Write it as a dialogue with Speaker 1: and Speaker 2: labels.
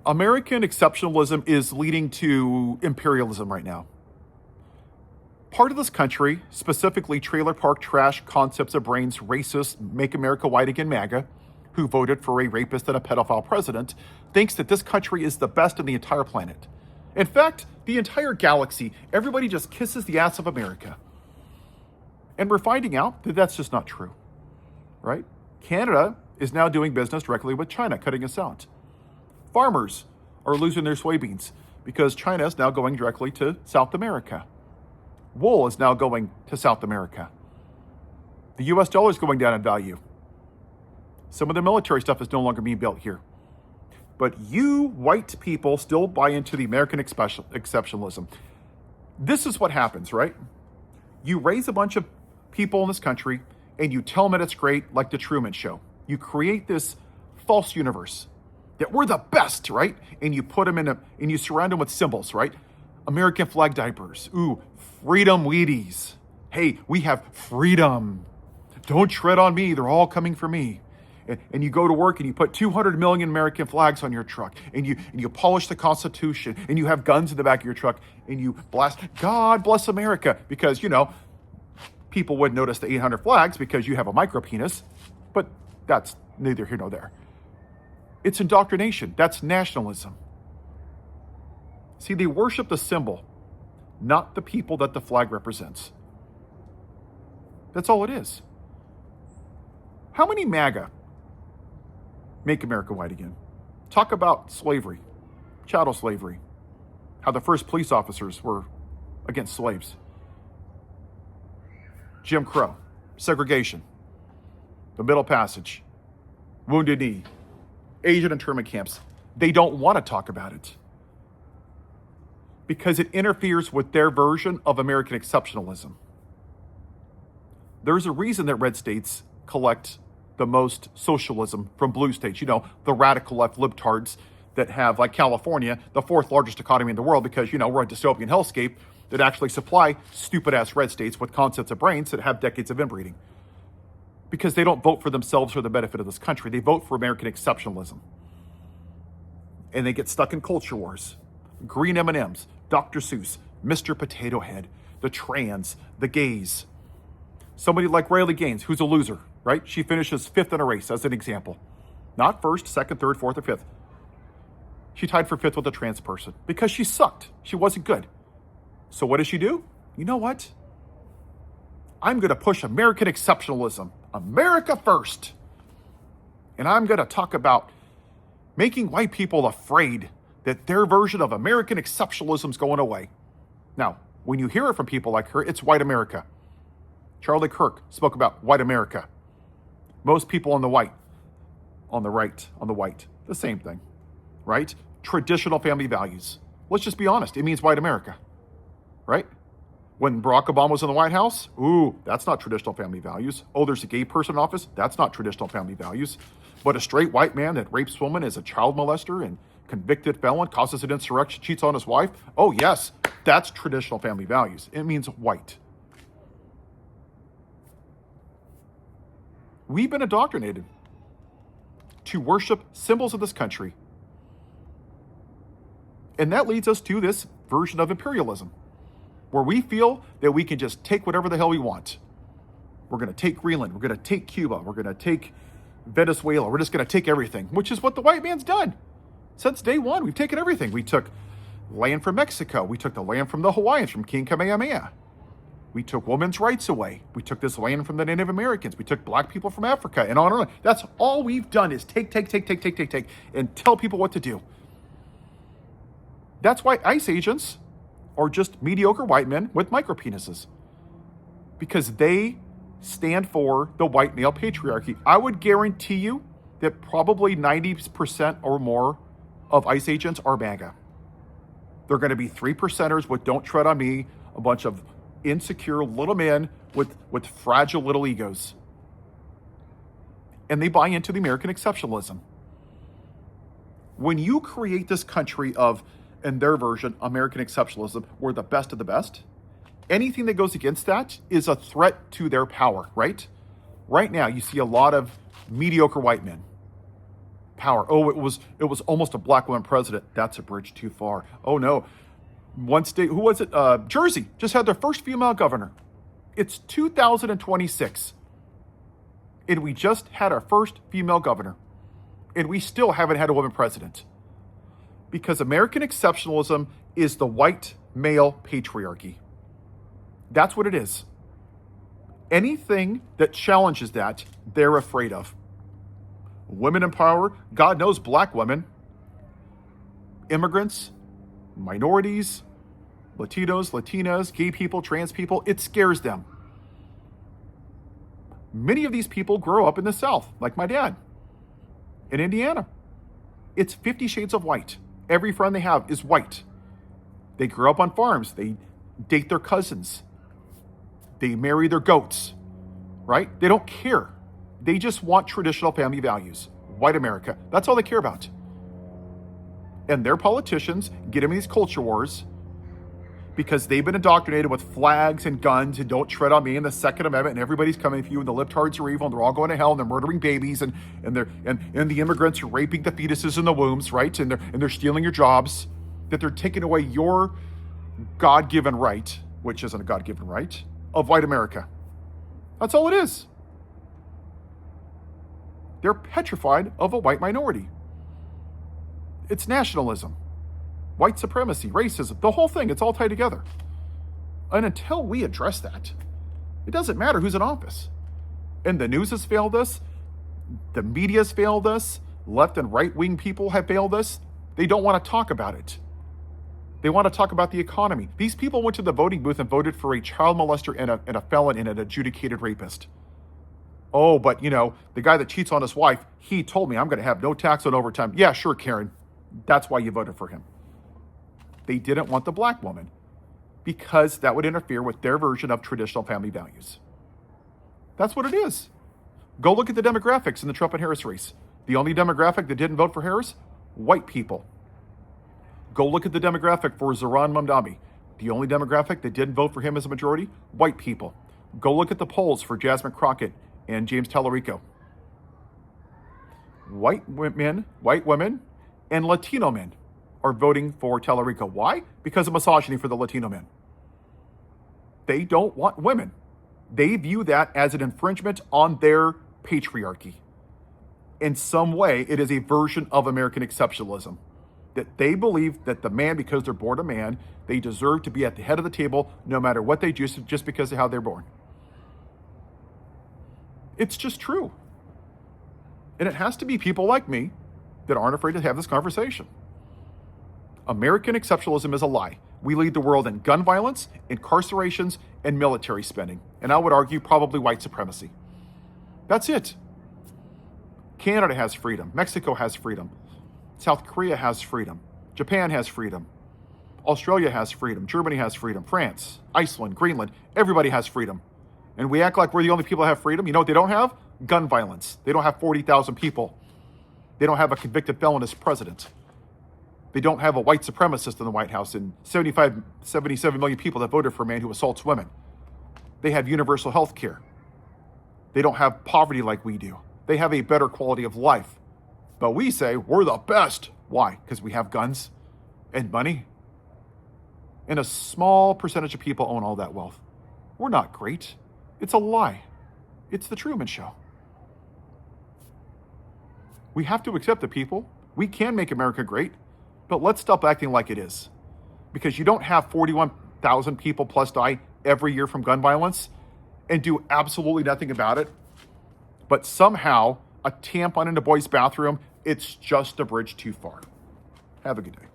Speaker 1: American exceptionalism is leading to imperialism right now. Part of this country, specifically trailer park trash, concepts of brains, racist, make America white again MAGA, who voted for a rapist and a pedophile president, thinks that this country is the best in the entire planet. In fact, the entire galaxy, everybody just kisses the ass of America. And we're finding out that that's just not true, right? Canada is now doing business directly with China, cutting us out. Farmers are losing their soybeans because China is now going directly to South America. Wool is now going to South America. The US dollar is going down in value. Some of the military stuff is no longer being built here. But you white people still buy into the American exceptionalism. This is what happens, right? You raise a bunch of people in this country and you tell them that it's great, like the Truman Show. You create this false universe that we're the best, right? And you put them and you surround them with symbols, right? American flag diapers. Ooh, freedom Wheaties. Hey, we have freedom. Don't tread on me. They're all coming for me. And you go to work and you put 200 million American flags on your truck and you polish the Constitution and you have guns in the back of your truck and you blast, God bless America, because, people wouldn't notice the 800 flags because you have a micro penis, but that's neither here nor there. It's indoctrination. That's nationalism. See, they worship the symbol, not the people that the flag represents. That's all it is. How many MAGA make America white again? Talk about slavery, chattel slavery, how the first police officers were against slaves. Jim Crow, segregation, the Middle Passage, Wounded Knee, Asian internment camps. They don't want to talk about it because it interferes with their version of American exceptionalism. There's a reason that red states collect the most socialism from blue states. The radical left libtards that have, like California, the fourth largest economy in the world because, we're a dystopian hellscape that actually supply stupid-ass red states with concepts of brains that have decades of inbreeding. Because they don't vote for themselves for the benefit of this country. They vote for American exceptionalism. And they get stuck in culture wars. Green M&Ms, Dr. Seuss, Mr. Potato Head, the trans, the gays. Somebody like Riley Gaines, who's a loser, right? She finishes fifth in a race, as an example. Not first, second, third, fourth, or fifth. She tied for fifth with a trans person because she sucked. She wasn't good. So what does she do? You know what? I'm going to push American exceptionalism. America first. And I'm going to talk about making white people afraid that their version of American exceptionalism is going away. Now, when you hear it from people like her, it's white America. Charlie Kirk spoke about white America. Most people on the right, the same thing, right? Traditional family values. Let's just be honest. It means white America, right? When Barack Obama was in the White House, ooh, that's not traditional family values. Oh, there's a gay person in office? That's not traditional family values. But a straight white man that rapes women, is a child molester and convicted felon, causes an insurrection, cheats on his wife? Oh, yes, that's traditional family values. It means white. We've been indoctrinated to worship symbols of this country. And that leads us to this version of imperialism, where we feel that we can just take whatever the hell we want. We're going to take Greenland. We're going to take Cuba. We're going to take Venezuela. We're just going to take everything, which is what the white man's done. Since day one, we've taken everything. We took land from Mexico. We took the land from the Hawaiians, from King Kamehameha. We took women's rights away. We took this land from the Native Americans. We took black people from Africa, and on and on. That's all we've done is take, and tell people what to do. That's why ICE agents are just mediocre white men with micropenises, because they stand for the white male patriarchy. I would guarantee you that probably 90% or more of ICE agents are MAGA. They're going to be 3%ers with don't tread on me, a bunch of insecure little men with fragile little egos. And they buy into the American exceptionalism. When you create this country of, in their version, American exceptionalism, we're the best of the best, anything that goes against that is a threat to their power, right? Right now, you see a lot of mediocre white men, power. Oh, it was almost a black woman president. That's a bridge too far. Oh no. One state, who was it? Jersey just had their first female governor. It's 2026. And we just had our first female governor. And we still haven't had a woman president. Because American exceptionalism is the white male patriarchy. That's what it is. Anything that challenges that, they're afraid of. Women in power, God knows black women, immigrants, minorities, Latinos, Latinas, gay people, trans people, it scares them. Many of these people grow up in the South, like my dad, in Indiana. It's 50 shades of white. Every friend they have is white. They grow up on farms. They date their cousins. They marry their goats, right? They don't care. They just want traditional family values. White America. That's all they care about. And their politicians get them in these culture wars because they've been indoctrinated with flags and guns and don't tread on me and the Second Amendment and everybody's coming for you and the libtards are evil and they're all going to hell and they're murdering babies and the immigrants are raping the fetuses in the wombs, right? And they're stealing your jobs, that they're taking away your God-given right, which isn't a God-given right, of white America. That's all it is. They're petrified of a white minority. It's nationalism, white supremacy, racism, the whole thing. It's all tied together. And until we address that, it doesn't matter who's in office. And the news has failed us. The media's failed us. Left and right-wing people have failed us. They don't want to talk about it. They want to talk about the economy. These people went to the voting booth and voted for a child molester and a felon and an adjudicated rapist. Oh, but the guy that cheats on his wife, he told me I'm going to have no tax on overtime. Yeah, sure, Karen. That's why you voted for him. They didn't want the black woman because that would interfere with their version of traditional family values. That's what it is. Go look at the demographics in the Trump and Harris race. The only demographic that didn't vote for Harris, white people. Go look at the demographic for Zohran Mamdani. The only demographic that didn't vote for him as a majority, white people. Go look at the polls for Jasmine Crockett and James Tallarico. White women, and Latino men are voting for Tallarico. Why? Because of misogyny for the Latino men. They don't want women. They view that as an infringement on their patriarchy. In some way, it is a version of American exceptionalism. That they believe that the man, because they're born a man, they deserve to be at the head of the table no matter what they do just because of how they're born. It's just true. And it has to be people like me that aren't afraid to have this conversation. American exceptionalism is a lie. We lead the world in gun violence, incarcerations, and military spending. And I would argue probably white supremacy. That's it. Canada has freedom. Mexico has freedom. South Korea has freedom. Japan has freedom. Australia has freedom. Germany has freedom. France, Iceland, Greenland, everybody has freedom. And we act like we're the only people that have freedom. You know what they don't have? Gun violence. They don't have 40,000 people. They don't have a convicted felon as president. They don't have a white supremacist in the White House and 77 million people that voted for a man who assaults women. They have universal health care. They don't have poverty like we do. They have a better quality of life. But we say we're the best. Why? Because we have guns and money. And a small percentage of people own all that wealth. We're not great. It's a lie. It's the Truman Show. We have to accept the people. We can make America great, but let's stop acting like it is. Because you don't have 41,000 people plus die every year from gun violence and do absolutely nothing about it. But somehow a tampon in a boy's bathroom, it's just a bridge too far. Have a good day.